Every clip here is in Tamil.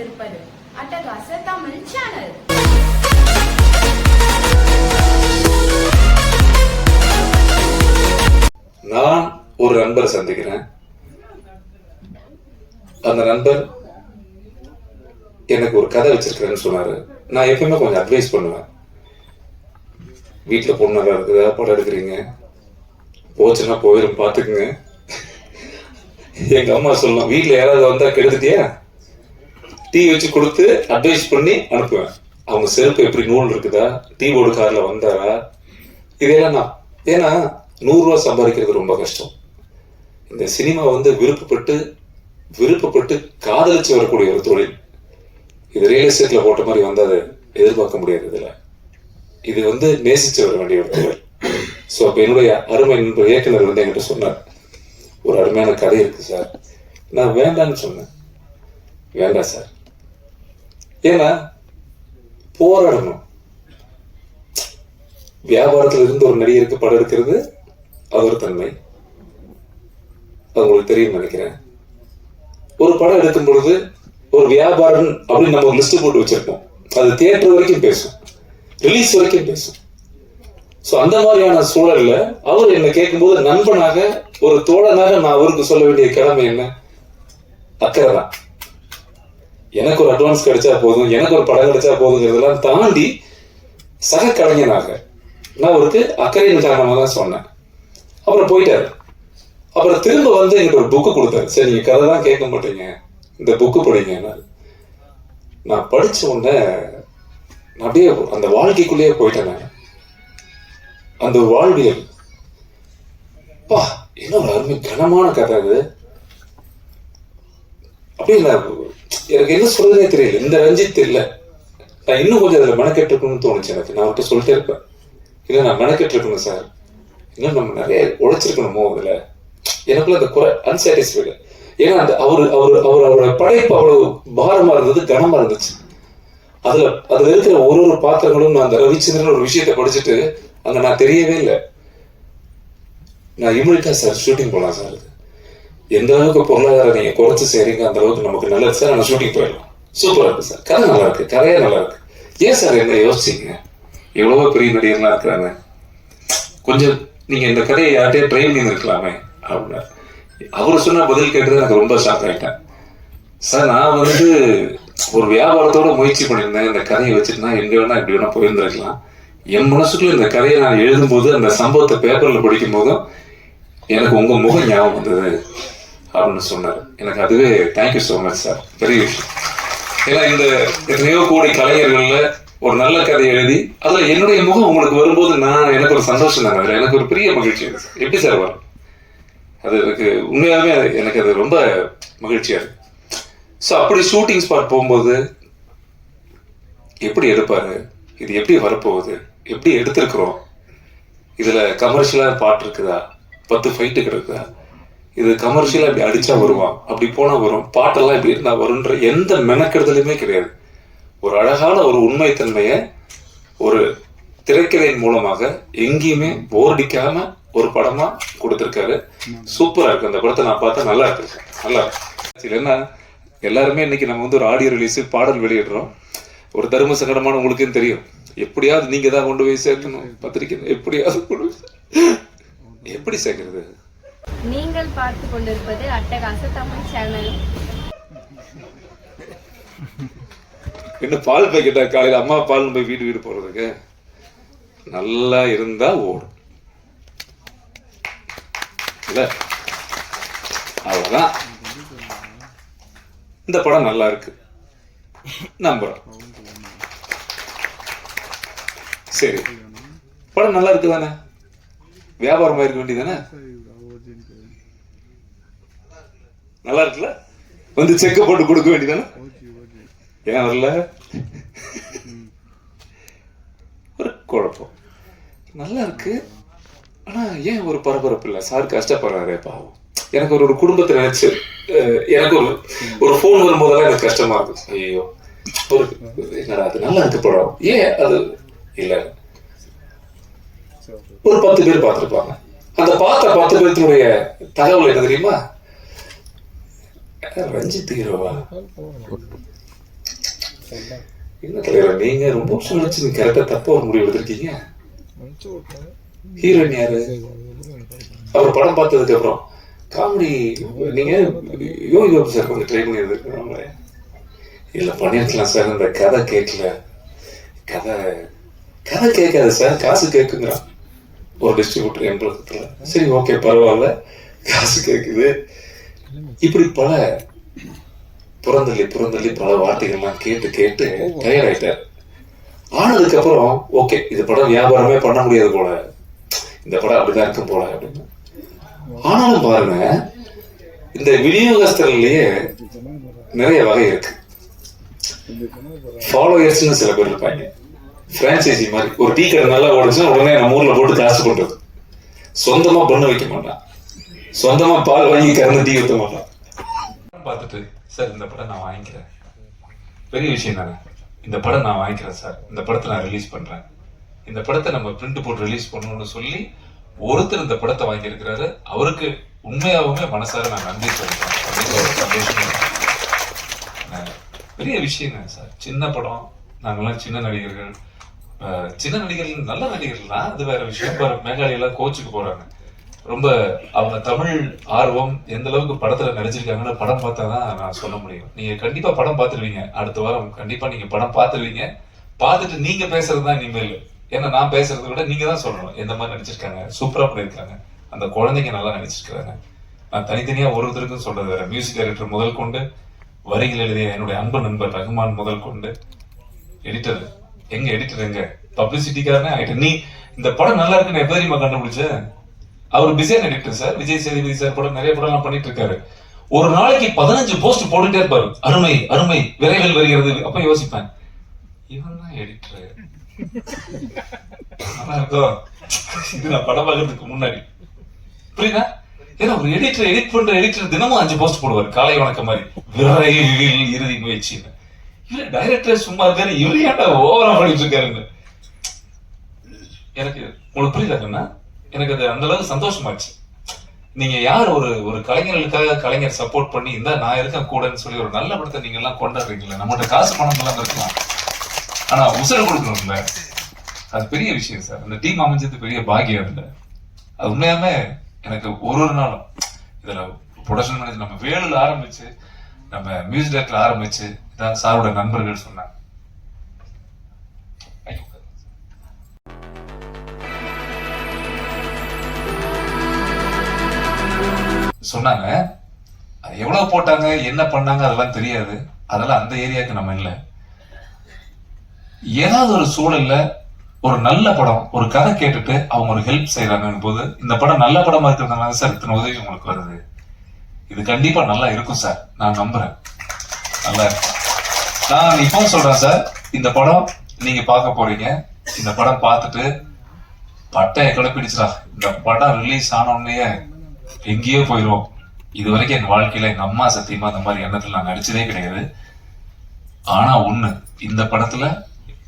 கொண்டிருப்பது அட்டகாச தமிழ் சேனல். நான் ஒரு நண்பரை சந்திக்கிறேன். அந்த நண்பர் எனக்கு ஒரு கதை வச்சிருக்கிறேன்னு சொன்னாரு. நான் எப்பயுமே கொஞ்சம் அட்வைஸ் பண்ணுவேன். வீட்டுல பொண்ணு நல்லா இருக்குதா, படம் எடுக்கிறீங்க, போச்சுன்னா போயிரும் பாத்துக்குங்க. எங்க அம்மா சொல்லலாம், வீட்டுல யாராவது வந்தா கெடுத்துட்டியா, டீ வச்சு கொடுத்து அட்வைஸ் பண்ணி அனுப்புவேன். அவங்க செருப்பு எப்படி நூல் இருக்குதா, டீ போர்டு கார்ல வந்தாரா, இதெல்லாம் நான். ஏன்னா 100 ரூபா சம்பாதிக்கிறது ரொம்ப கஷ்டம். இந்த சினிமா விருப்பப்பட்டு காதலிச்சு வரக்கூடிய ஒரு தொழில். இது ரியல் எஸ்டேட்ல போட்ட மாதிரி வந்து அதை எதிர்பார்க்க முடியாது. இது நேசிச்சு வர வேண்டிய ஒரு தொழில். ஸோ அப்போ என்னுடைய அருமை நண்பர் இயக்குனர் என்கிட்ட சொன்னார், ஒரு அருமையான கதை இருக்கு சார். நான் வேண்டான்னு சொன்னேன். வேண்டாம் சார், ஏன்னா போராடணும். வியாபாரத்துல இருந்து ஒரு நடிகருக்கு படம் எடுக்கிறது அது ஒரு தன்மை, அது உங்களுக்கு தெரியும் நினைக்கிறேன். ஒரு படம் எடுக்கும் பொழுது ஒரு வியாபாரம் அப்படின்னு நம்ம ஒரு லிஸ்ட் போட்டு வச்சிருப்போம். அது தியேட்டர் வரைக்கும் பேசும், ரிலீஸ் வரைக்கும் பேசும். ஸோ அந்த மாதிரியான சூழல்ல அவர் என்னை கேட்கும்போது நண்பனாக, ஒரு தோழனாக நான் அவருக்கு சொல்ல வேண்டிய கடமை என்ன? அக்கறை தான். எனக்கு ஒரு அட்வான்ஸ் கிடைச்சா போதும், எனக்கு ஒரு படம் கிடைச்சா போதுங்கிறதெல்லாம் தாண்டி சக கலைஞனாக நான் அவருக்கு அக்கறையின் காரணமாக தான் சொன்னேன். அப்புறம் போயிட்டாரு. அப்புறம் திரும்ப எங்கிட்ட ஒரு புக்கு கொடுத்தாரு. சரி, நீங்க கதை தான் கேட்க மாட்டீங்க, இந்த புக்கு படிங்க. நான் படிச்ச உடனே அப்படியே அந்த வாழ்க்கைக்குள்ளேயே போயிட்டேன். நான் அந்த வாழ்வியல், என்ன ஒரு அருமை கனமான கதை அது. அப்படியே எனக்கு என்ன சொல்றதுனே தெரியல. இந்த ரஞ்சித் இல்லை, நான் இன்னும் கொஞ்சம் அதுல மெனக்கெட்டு இருக்கணும்னு தோணுச்சு எனக்கு. நான் அவர்கிட்ட சொல்லிட்டே இருப்பேன், இல்லை நான் மெனக்கெட்டு இருக்கணும் சார், இன்னும் நம்ம நிறைய உழைச்சிருக்கணுமோ அதுல. எனக்குள்ள அந்த குறை அன்சாட்டிஸ்ஃபைடு. ஏன்னா அவரோட படைப்பு அவ்வளவு பாரமா இருந்தது, கனமா இருந்துச்சு. அதுல இருக்கிற ஒரு பாத்திரங்களும், நான் அந்த ரவிச்சந்திரன் ஒரு விஷயத்தை படிச்சுட்டு அங்க நான் தெரியவே இல்லை. நான் இமிடியா சார் ஷூட்டிங் போகலாம் சார், எந்த அளவுக்கு பொருளாதாரம் நீங்க குறைச்சு செய்றீங்க அந்த அளவுக்கு நமக்கு நல்லது சார், நான் ஷூட்டிங் போயிடலாம். சூப்பரா இருக்கு சார், கதை நல்லா இருக்கு, கதையா நல்லா இருக்கு. ஏன் சார் என்ன யோசிச்சீங்க, எவ்வளவோ பெரிய நடிகர்லாம் இருக்கிறாங்க, கொஞ்சம் நீங்க இந்த கதையை யார்கிட்டயே ட்ரை பண்ணி இருக்கலாமே அப்படின்னா. அவரு சொன்ன பதில் கேட்டது எனக்கு ரொம்ப ஷாக் ஆயிட்டேன். சார், நான் ஒரு வியாபாரத்தோட முயற்சி பண்ணியிருந்தேன். இந்த கதையை வச்சுட்டுனா எங்க வேணா இப்படி வேணா போயிருந்திருக்கலாம். என் மனசுக்குள்ள இந்த கதையை நான் எழுதும்போது, அந்த சம்பவத்தை பேப்பர்ல படிக்கும் போதும் எனக்கு உங்க முகம் ஞாபகம் வந்தது அப்படின்னு சொன்னார். எனக்கு அதுவே தேங்க்யூ ஸோ மச் சார், பெரிய விஷயம். ஏன்னா இந்த எத்தனையோ கோடி கலைஞர்கள்ல ஒரு நல்ல கதை எழுதி அதுல என்னுடைய முகம் உங்களுக்கு வரும்போது எனக்கு ஒரு சந்தோஷம் தாங்க, அதுல எனக்கு ஒரு பெரிய மகிழ்ச்சி. எப்படி சார் வரும் அது? எனக்கு உண்மையாவே எனக்கு அது ரொம்ப மகிழ்ச்சியா இருக்கு. ஸோ அப்படி ஷூட்டிங் ஸ்பாட் போகும்போது எப்படி எடுப்பாரு, இது எப்படி வரப்போகுது, எப்படி எடுத்திருக்கிறோம், இதுல கமர்ஷியலா பாட்டு இருக்குதா, 10 ஃபைட்டு இருக்குதா, இது கமர்ஷியலா இப்படி அடிச்சா வருவான், அப்படி போனா வரும், பாட்டெல்லாம் இப்படி இருந்தா வரும்ன்ற எந்த மெனக்கெடுதலுமே கிடையாது. ஒரு அழகான ஒரு உண்மைத்தன்மையை ஒரு திரைக்கதையின் மூலமாக எங்கேயுமே போர்டிக்காம ஒரு படமா கொடுத்திருக்காரு. சூப்பரா இருக்கு. அந்த படத்தை நான் பார்த்தா நல்லா இருக்கு, நல்லா இருக்கு. ஏன்னா எல்லாருமே இன்னைக்கு நம்ம ஒரு ஆடியோ ரிலீஸ், பாடல் வெளியிடுறோம். ஒரு தர்ம சங்கடமான உங்களுக்கும் தெரியும், எப்படியாவது நீங்க தான் கொண்டு போய் சேர்க்கணும் பத்திரிக்கை, எப்படியாவது எப்படி சேர்க்கிறது? நீங்கள் பார்த்து கொண்டிருப்பது அட்டகாச தமிழ் சேனல். என்ன பால் பாக்கெட்டா காலையில் அம்மா பால் போய் வீடு போறதுக்கு? நல்லா இருந்தா ஓடும் இல்ல, அவ்வளவுதான். இந்த படம் நல்லா இருக்கு நம்புறோம். சரி, படம் நல்லா இருக்கு தானே, வியாபாரமா இருக்க வேண்டியதானே? நல்லா இருக்குல்ல, செக்க போட்டு கொடுக்க வேண்டியதானே? ஏன் வரல? ஒரு குழப்பம். நல்லா இருக்கு, ஆனா ஏன் ஒரு பரபரப்பு இல்லை? சார் கஷ்டப்படுறாரு பாவம். எனக்கு ஒரு குடும்பத்தை நினைச்சு எனக்கு ஒரு போன் வரும்போதெல்லாம் எனக்கு கஷ்டமா இருக்கு. ஐயோ, என்னடா அது நல்லா இருக்கு படம், ஏன் அது இல்ல? ஒரு 10 பேர் பார்த்திருப்பாங்க. அந்த பார்த்த 10 பேருடைய தகவல் என்ன தெரியுமா? ரஞ்சித் ஹீரோவா? என்ன தலைவர் நீங்க ரொம்ப வருஷம் கழிச்சு நீங்க கரெக்டா தப்பா ஒரு முடிவு எடுத்திருக்கீங்க. ஹீரோயின் யாரு? அவர் படம் பார்த்ததுக்கு அப்புறம் காமெடி நீங்க யோகி பாபு சார் கொஞ்சம் ட்ரை பண்ணி இருந்திருக்காங்க. இல்ல பண்ணிருக்கலாம் சார், இந்த கதை கேட்கல, கதை கேட்காது சார், காசு கேட்குங்கிறான் ஒரு டிஸ்ட்ரிபியூட்டர் எம்பளத்துல. சரி ஓகே பரவாயில்ல, காசு கேட்குது. இப்படி பல புறந்தள்ளி பல வார்த்தைகள்லாம் கேட்டு டயர்ட் ஆயிட்டார். ஆனதுக்கு அப்புறம் ஓகே இது படம் வியாபாரமே பண்ண முடியாது போல, இந்த படம் அப்படிதான் இருக்கும் போல அப்படின்னு. ஆனாலும் பாருங்க, இந்த விநியோகஸ்தர்லயே நிறைய வகை இருக்கு. ஃபாலோயர்ஸ்னு சில பேர் இருப்பாங்க, பிரான்சைசி மாதிரி. ஒரு டீ கடை நல்லா ஓடுச்சுன்னா உடனே நம்ம ஊர்ல போட்டு காசு பண்றது. சொந்தமா பண்ண வைக்க மாட்டான், சொந்தமா பால் வாங்கி கறந்து டீ ஊற்ற மாட்டான். பார்த்துட்டு சார் இந்த படம் நான் வாங்கிக்கிறேன், பெரிய விஷயம் தானே, இந்த படம் நான் வாங்கிக்கிறேன் சார், இந்த படத்தை நான் ரிலீஸ் பண்றேன், இந்த படத்தை நம்ம பிரிண்ட் போட்டு ரிலீஸ் பண்ணணும்னு சொல்லி ஒருத்தர் இந்த படத்தை வாங்கியிருக்கிறாரு. அவருக்கு உண்மையாகவுமே மனசார நான் நன்றி சொல்றேன் அப்படின்னு ஒரு சந்தோஷம். பெரிய விஷயம் சார். சின்ன படம், நாங்கெல்லாம் சின்ன நடிகர்கள், நல்ல நடிகர்கள் தான், அது வேற விஷயம். மேகாலயெல்லாம் கோச்சுக்கு போறாங்க. ரொம்ப அவங்க தமிழ் ஆர்வம் எந்த அளவுக்கு படத்துல நடிச்சிருக்காங்கன்னு படம் பார்த்தா தான் நான் சொல்ல முடியும். நீங்க கண்டிப்பா படம் பார்த்துருவீங்க, அடுத்த வாரம் கண்டிப்பா நீங்க படம் பார்த்துருவீங்க. பார்த்துட்டு நீங்க பேசுறது தான் இனிமேல். ஏன்னா நான் பேசுறதை விட நீங்க தான் சொல்லணும் எந்த மாதிரி நடிச்சிருக்காங்க, சூப்பரா பண்ணியிருக்காங்க, அந்த குழந்தைங்க நல்லா நடிச்சிருக்காங்க. நான் தனித்தனியா ஒருத்தருக்கும் சொல்றது வேற. மியூசிக் டைரக்டர் முதல் கொண்டு, வரிகள் எழுதிய என்னுடைய அன்பு நண்பர் ரஹ்மான் முதல் கொண்டு, எடிட்டர் எங்க பப்ளிசிட்டிக்காரனே ஆயிட்டு. நீ இந்த படம் நல்லா இருக்குன்னு எப்ப தெரியுமா கண்டுபிடிச்ச? அவர் பிஸியான editor sir, Vijay Sethupathi sir படம் நிறைய படம் எல்லாம் பண்ணிட்டு இருக்காரு. ஒரு நாளைக்கு 15 போஸ்ட் போட்டுட்டே இருப்பாரு, அருமை அருமை விரைவில் வருகிறது. அப்ப யோசிப்பேன், இவன் தான் எடிட்டர், நல்லா இருக்கோ இது நான் படம் பார்க்கறதுக்கு முன்னாடி. புரியுதா? ஏன்னா ஒரு எடிட் பண்ற எடிட்டர் தினமும் 5 போஸ்ட் போடுவார், காலை வணக்கம் மாதிரி, விரைவில் இறுதி முயற்சி. இல்ல டைரக்டர் சும்மா இருக்காரு, இவரு ஏன்டா ஓவரா பண்ணிட்டு இருக்காருன்னு எனக்கு உங்களுக்கு புரியுதாங்கன்னா எனக்கு அது அந்த அளவுக்கு சந்தோஷமாச்சு. நீங்க யார் ஒரு கலைஞர்களுக்காக கலைஞர் சப்போர்ட் பண்ணி இந்த நான் இருக்கேன் கூடன்னு சொல்லி ஒரு நல்ல படத்தை நீங்க எல்லாம் கொண்டாடுறீங்களா? நம்மகிட்ட காசு பணம் எல்லாம் இருக்கலாம், ஆனா உசுர கொடுக்கணும்ல, அது பெரிய விஷயம் சார். அந்த டீம் அமைஞ்சது பெரிய பாக்கியம். இல்ல அது உண்மையாமே எனக்கு ஒரு நாளும் இதுல ப்ரொடக்ஷன் மேனேஜர் நம்ம வேலுல ஆரம்பிச்சு நம்ம மியூசிக் டைரக்டர் ஆரம்பிச்சு இதான் சாரோட நண்பர்கள் சொன்னாங்க. சொன்னாங்க அது எவ்வளவு போட்டாங்க என்ன பண்ணாங்க அதெல்லாம் தெரியாது, அதெல்லாம் அந்த ஏரியாவுக்கு நம்ம இல்லை. ஏதாவது ஒரு சூழல்ல ஒரு நல்ல படம் ஒரு கதை கேட்டுட்டு அவங்க ஒரு ஹெல்ப் செய்யறாங்கன்னு போது, இந்த படம் நல்ல படமா இருக்கிறதுனால சார் இத்தனை உதவி உங்களுக்கு வருது, இது கண்டிப்பா நல்லா இருக்கும் சார், நான் நம்புறேன் நல்லா இருக்கும். நான் இப்போ சொல்றேன் சார், இந்த படம் நீங்க பார்க்க போறீங்க, இந்த படம் பார்த்துட்டு பட்டைய கிளப்பிடுச்சுடா, இந்த படம் ரிலீஸ் ஆன உடனே எங்கேயோ போயிடும். இது வரைக்கும் என் வாழ்க்கையில எங்க அம்மா சத்தியமா அந்த மாதிரி எண்ணத்துல நான் நடிச்சதே கிடையாது. ஆனா ஒண்ணு, இந்த படத்துல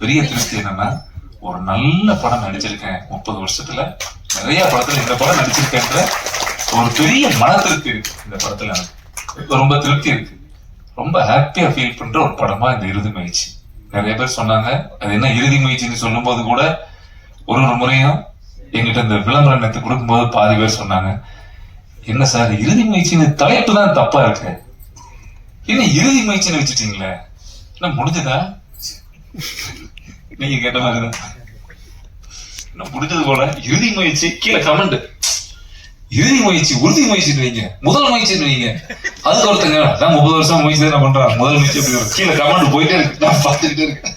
பெரிய திருப்தி என்னன்னா, ஒரு நல்ல படம் நடிச்சிருக்கேன் 30 வருஷத்துல, நிறைய படத்துல இந்த படம் நடிச்சிருக்கேன்ற ஒரு பெரிய மன திருப்தி இருக்கு. இந்த படத்துல எனக்கு ரொம்ப திருப்தி இருக்கு, ரொம்ப ஹாப்பியா ஃபீல் பண்ற ஒரு படமா இந்த இறுதி முயற்சி. நிறைய பேர் சொன்னாங்க அது என்ன இறுதி முயற்சின்னு சொல்லும் போது கூட ஒரு முறையும் எங்கிட்ட இந்த விளம்பரம் நேரத்தை கொடுக்கும்போது பாதி பேர் சொன்னாங்க, என்ன சார் இறுதி முயற்சின்னு தலைப்பு தான் தப்பா இருக்கு, என்ன இறுதி முயற்சின்னு வச்சுட்டீங்களே, என்ன முடிஞ்சதா? நீங்க கேட்ட மாதிரி முடிஞ்சது போல இறுதி முயற்சி. கீழே கமெண்ட், இறுதி முயற்சி உறுதி முயற்சின்னு வைங்க, முதல் முயற்சின்னு வைங்க. அதுக்கு ஒருத்தங்க நான் 30 வருஷம் முயற்சி தான் பண்றேன், முதல் முயற்சி எப்படி வரும்? கீழே கமெண்ட் போயிட்டே இருக்கு, நான் பார்த்துக்கிட்டே இருக்கேன்.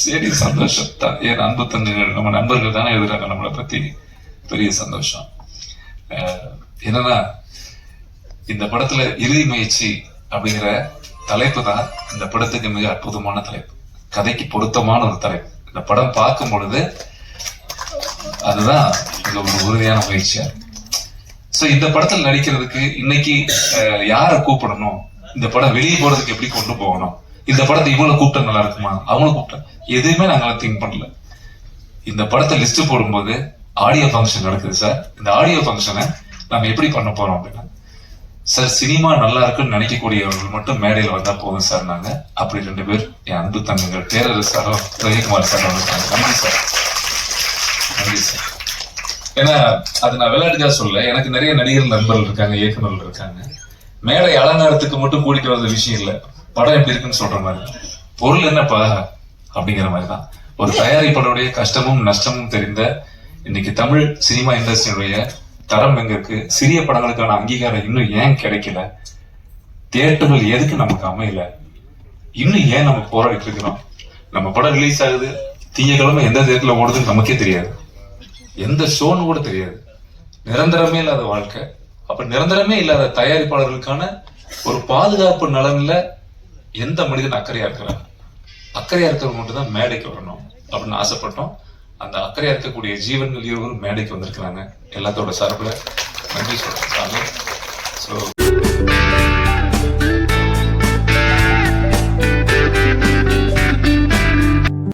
சரி சந்தோஷம் தான், என் அன்பு தந்தைகள் நம்ம நண்பர்கள் தானே எழுதுறாங்க நம்மளை பத்தி, பெரிய சந்தோஷம். என்னன்னா இந்த படத்துல இறுதி முயற்சி அப்படிங்கிற தலைப்பு தான் இந்த படத்துக்கு மிக அற்புதமான தலைப்பு, கதைக்கு பொருத்தமான ஒரு தலைப்பு. இந்த படம் பார்க்கும் பொழுது அதுதான் மிக ஒரு உறுதியான முயற்சியா. சோ இந்த படத்துல நடிக்கிறதுக்கு இன்னைக்கு யாரை கூப்பிடணும், இந்த படம் வெளியே போறதுக்கு எப்படி கொண்டு போகணும், இந்த படத்தை இவ்வளவு கூப்பிட்டா நல்லா இருக்குமா, அவங்கள கூப்பிட்டா, எதுவுமே நாங்க திங்க் பண்ணல. இந்த படத்தை லிஸ்ட் போடும்போது ஆடியோ ஃபங்க்ஷன் நடக்குது சார், இந்த ஆடியோ ஃபங்க்ஷனை நம்ம எப்படி பண்ண போறோம் அப்படின்னா, சார் சினிமா நல்லா இருக்குன்னு நினைக்கக்கூடியவர்கள் மட்டும் மேடையில் வந்தா போதும் சார். நாங்க அப்படி 2 பேர் என் அன்பு தங்கங்கள் பேரரசு சாரும் ரவிக்குமார் சார் வந்துருக்காங்க. நன்றி சார், நன்றி சார். ஏன்னா அது நான் விளையாட்டுக்காக சொல்ல, எனக்கு நிறைய நடிகர் நண்பர்கள் இருக்காங்க, இயக்குநர்கள் இருக்காங்க. மேடை அலங்காரத்துக்கு மட்டும் கூட்டிட்டு வந்த விஷயம் இல்ல, படம் எப்படி இருக்குன்னு சொல்ற மாதிரி, பொருள் என்னப்பா அப்படிங்கிற மாதிரிதான். ஒரு தயாரிப்பாளருடைய கஷ்டமும் நஷ்டமும் தெரிந்த இன்னைக்கு தமிழ் சினிமா இண்டஸ்ட்ரியுடைய தரம் எங்க இருக்கு, சிறிய படங்களுக்கான அங்கீகாரம் இன்னும் ஏன் கிடைக்கல, தியேட்டர்கள் எதுக்கு நமக்கு அமையல, இன்னும் ஏன் நம்ம போராடிட்டு இருக்கிறோம். நம்ம படம் ரிலீஸ் ஆகுது, திங்கக்கிழமை எந்த தியேட்டர்ல ஓடுதுன்னு நமக்கே தெரியாது, எந்த ஷோன்னு கூட தெரியாது. நிரந்தரமே இல்லாத வாழ்க்கை. அப்ப நிரந்தரமே இல்லாத தயாரிப்பாளர்களுக்கான ஒரு பாதுகாப்பு நலன்ல எந்த மனிதன் அக்கறையா இருக்கிறாங்க? அக்கறையா இருக்கிறவங்க மட்டும் தான் மேடைக்கு வரணும் அப்படின்னு ஆசைப்பட்டோம். அந்த அக்கறையா இருக்கக்கூடிய ஜீவன்கள் இருவரும் மேடைக்கு வந்திருக்கிறாங்க. எல்லாத்தோட சார்பில் நன்றி சொல்றேன்.